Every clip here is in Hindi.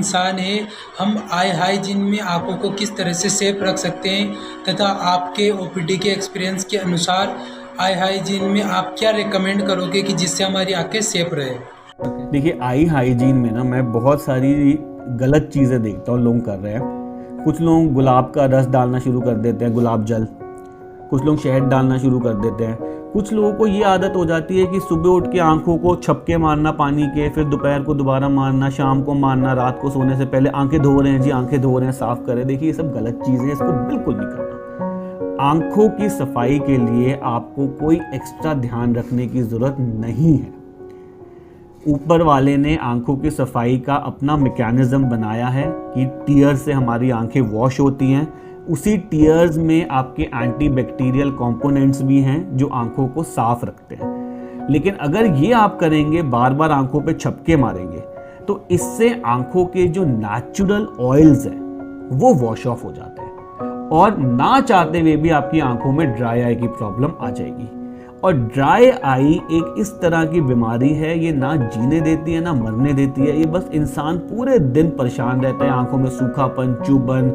इंसान है, हम आई हाइजीन में आँखों को किस तरह से सेफ रख सकते हैं तथा आपके ओपीडी के एक्सपीरियंस के अनुसार आई हाइजीन में आप क्या रिकमेंड करोगे कि जिससे हमारी आँखें सेफ रहे? देखिए, आई हाइजीन में ना मैं बहुत सारी गलत चीज़ें देखता हूँ लोग कर रहे हैं। कुछ लोग गुलाब का रस डालना शुरू कर देते हैं, गुलाब जल। कुछ लोग शहद डालना शुरू कर देते हैं। कुछ लोगों को ये आदत हो जाती है कि सुबह उठ के आंखों को छपके मारना पानी के, फिर दोपहर को दोबारा मारना, शाम को मारना, रात को सोने से पहले आंखें धो रहे हैं जी, आंखें धो रहे हैं, साफ करें। देखिए, ये सब गलत चीज़ें हैं, इसको बिल्कुल नहीं करना। आंखों की सफाई के लिए आपको कोई एक्स्ट्रा ध्यान रखने की ज़रूरत नहीं है। ऊपर वाले ने आंखों की सफाई का अपना मैकेनिज्म बनाया है कि टीयर से हमारी आंखें वॉश होती हैं। उसी टीयर्स में आपके एंटीबैक्टीरियल कंपोनेंट्स भी हैं जो आंखों को साफ रखते हैं। लेकिन अगर ये आप करेंगे, बार बार आंखों पे छपके मारेंगे, तो इससे आंखों के जो नेचुरल ऑयल्स हैं वो वॉश ऑफ हो जाते हैं और ना चाहते हुए भी आपकी आंखों में ड्राई आई की प्रॉब्लम आ जाएगी। और ड्राई आई एक इस तरह की बीमारी है, ये ना जीने देती है ना मरने देती है। ये बस इंसान पूरे दिन परेशान रहता है, आंखों में सूखापन, चुभन,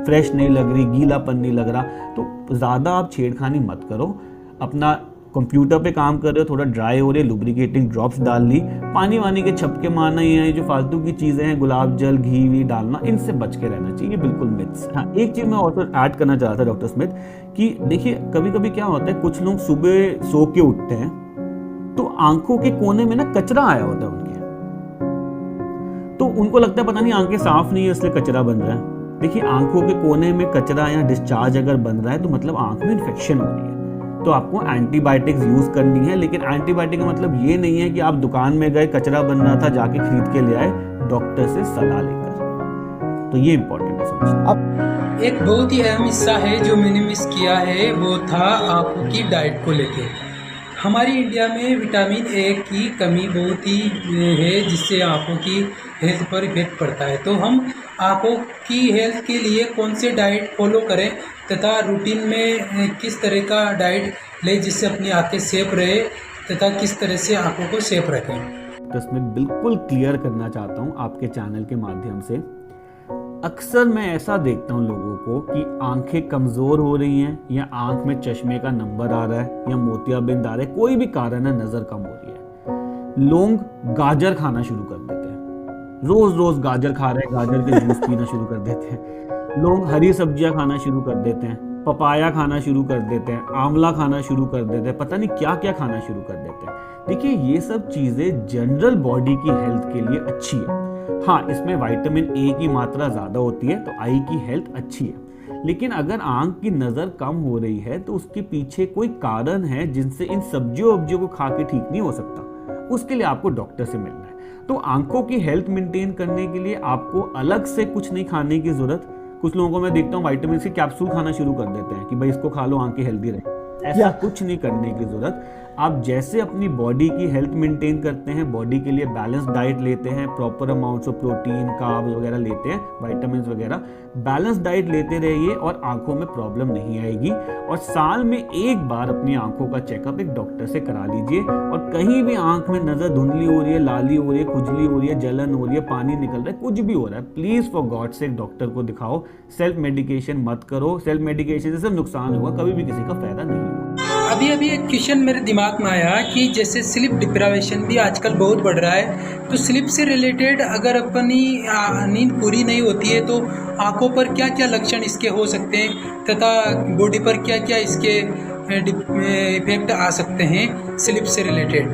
फ्रेश नहीं लग रही, गीलापन नहीं लग रहा। तो ज़्यादा आप छेड़खानी मत करो। अपना कंप्यूटर पे काम कर रहे हो, थोड़ा ड्राई हो रही है, लुब्रिकेटिंग ड्रॉप्स डाल ली, पानी वानी के छपके मारना, ये जो फालतू की चीज़ें हैं, गुलाब जल, घी वी डालना, इनसे बच के रहना चाहिए, बिल्कुल मिथ्स। हाँ, एक चीज़ मैं और ऐड करना चाह रहा था डॉक्टर स्मिथ कि देखिए, कभी कभी क्या होता है, कुछ लोग सुबह सो के उठते हैं तो आंखों के कोने में ना कचरा आया होता है उनके, तो उनको लगता है पता नहीं आंखें साफ नहीं है इसलिए कचरा बन रहा है। देखिए, आंखों के कोने में कचरा या डिस्चार्ज अगर बन रहा है तो मतलब आंख में इन्फेक्शन हो रही है। तो आपको एंटीबायोटिक्स यूज करनी है, लेकिन एंटीबायोटिक का मतलब ये नहीं है कि आप दुकान में गए, कचरा बन रहा था, जाके खरीद के ले आए डॉक्टर से सलाह लेकर। तो ये इंपॉर्टेंट है समझना। अब एक बहुत ही अहम हिस्सा है जो मैंने मिस किया है, वो था आँखों की डाइट को लेके। हमारी इंडिया में विटामिन ए की कमी बहुत ही है, जिससे आँखों की हेल्थ पर इफेक्ट पड़ता है। तो हम आँखों की हेल्थ के लिए कौन से डाइट फॉलो करें तथा रूटीन में किस तरह का डाइट लें जिससे अपनी आँखें सेफ रहे तथा किस तरह से आँखों को सेफ रखें? तो इसमें बिल्कुल क्लियर करना चाहता हूँ आपके चैनल के माध्यम से। अक्सर मैं ऐसा देखता हूँ लोगों को कि आंखें कमज़ोर हो रही हैं, या आंख में चश्मे का नंबर आ रहा है, या मोतियाबिंद आ रहा है, कोई भी कारण है, नज़र कम हो रही है। लोग गाजर खाना शुरू कर देते हैं, रोज़ रोज़ गाजर खा रहे हैं, गाजर के जूस पीना शुरू कर देते हैं। लोग हरी सब्जियां खाना शुरू कर देते हैं, पपाया खाना शुरू कर देते हैं, आंवला खाना शुरू कर देते हैं, पता नहीं क्या क्या खाना शुरू कर देते हैं। देखिए, ये सब चीज़ें जनरल बॉडी की हेल्थ के लिए अच्छी है। हाँ, इसमें विटामिन ए की मात्रा ज़्यादा होती है तो आई की हेल्थ अच्छी है। लेकिन अगर आंख की नज़र कम हो रही है तो उसके पीछे कोई कारण है जिनसे इन सब्जियों को खा के ठीक नहीं हो सकता। उसके लिए आपको डॉक्टर से मिलना है। तो आंखों की हेल्थ मेंटेन करने के लिए आपको अलग से कुछ नहीं खाने की ज़रूरत। कुछ लोगों को मैं देखता हूँ विटामिन सी कैप्सूल खाना शुरू कर देते हैं कि भाई इसको खा लो, आंखें हेल्दी रहे। ऐसा कुछ नहीं करने की जरूरत। आप जैसे अपनी बॉडी की हेल्थ मेंटेन करते हैं, बॉडी के लिए बैलेंस डाइट लेते हैं, proper amounts of protein, carbs वगैरह लेते हैं, विटामिन्स वगैरह, बैलेंस डाइट लेते रहिए और आंखों में प्रॉब्लम नहीं आएगी। और साल में एक बार अपनी आंखों का चेकअप एक डॉक्टर से करा लीजिए। और कहीं भी आंख में नजर धुंधली हो रही है, लाली हो रही है, खुजली हो रही है, जलन हो रही है, पानी निकल रहा है, कुछ भी हो रहा है, प्लीज फॉर गॉड से डॉक्टर को दिखाओ। सेल्फ मेडिकेशन मत करो। सेल्फ मेडिकेशन से सिर्फ नुकसान होगा, कभी भी किसी का फायदा नहीं होगा। अभी एक क्वेश्चन मेरे दिमाग में आया कि जैसे स्लीप डिप्रावेशन भी आजकल बहुत बढ़ रहा है, तो स्लीप से रिलेटेड अगर अपनी नींद पूरी नहीं होती है तो आंखों पर क्या क्या लक्षण इसके हो सकते हैं तथा बॉडी पर क्या क्या इसके इफेक्ट आ सकते हैं स्लीप से रिलेटेड?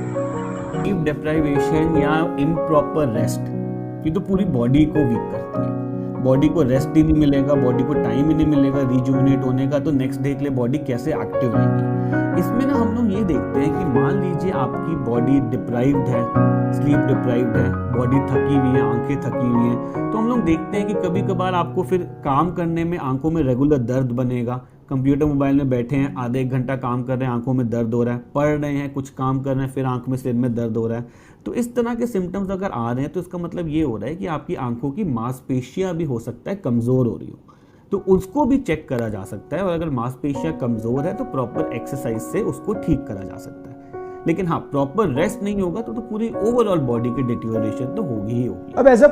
स्लीप डिप्राइवेशन या इम्प्रॉपर रेस्ट ये तो पूरी बॉडी को वीक करती है। बॉडी को रेस्ट ही नहीं मिलेगा, बॉडी को टाइम ही नहीं मिलेगा रिजुविनेट होने का, तो नेक्स्ट डे के लिए बॉडी कैसे एक्टिव रहेगी। इसमें ना हम लोग ये देखते हैं कि मान लीजिए आपकी बॉडी डिप्राइव्ड है, स्लीप डिप्राइव्ड है, बॉडी थकी हुई है, आंखें थकी हुई हैं, तो हम लोग देखते हैं कि कभी कभार आपको फिर काम करने में आंखों में रेगुलर दर्द बनेगा। कंप्यूटर मोबाइल में बैठे हैं, आधे एक घंटा काम कर रहे हैं, आंखों में दर्द हो रहा है, पढ़ रहे हैं, कुछ काम कर रहे हैं, फिर आंख में सिर में दर्द हो रहा है। तो इस तरह के सिम्टम्स अगर आ रहे हैं तो इसका मतलब ये हो रहा है कि आपकी आंखों की मांसपेशियां भी हो सकता है कमज़ोर हो रही हो, तो उसको भी चेक करा जा सकता है। और अगर मांसपेशियां कमज़ोर है तो प्रॉपर एक्सरसाइज से उसको ठीक करा जा सकता है। लेकिन हाँ, प्रॉपर रेस्ट नहीं होगा तो पूरी ओवरऑल बॉडी की डिटीरियोरेशन तो होगी ही होगी। अब ऐसा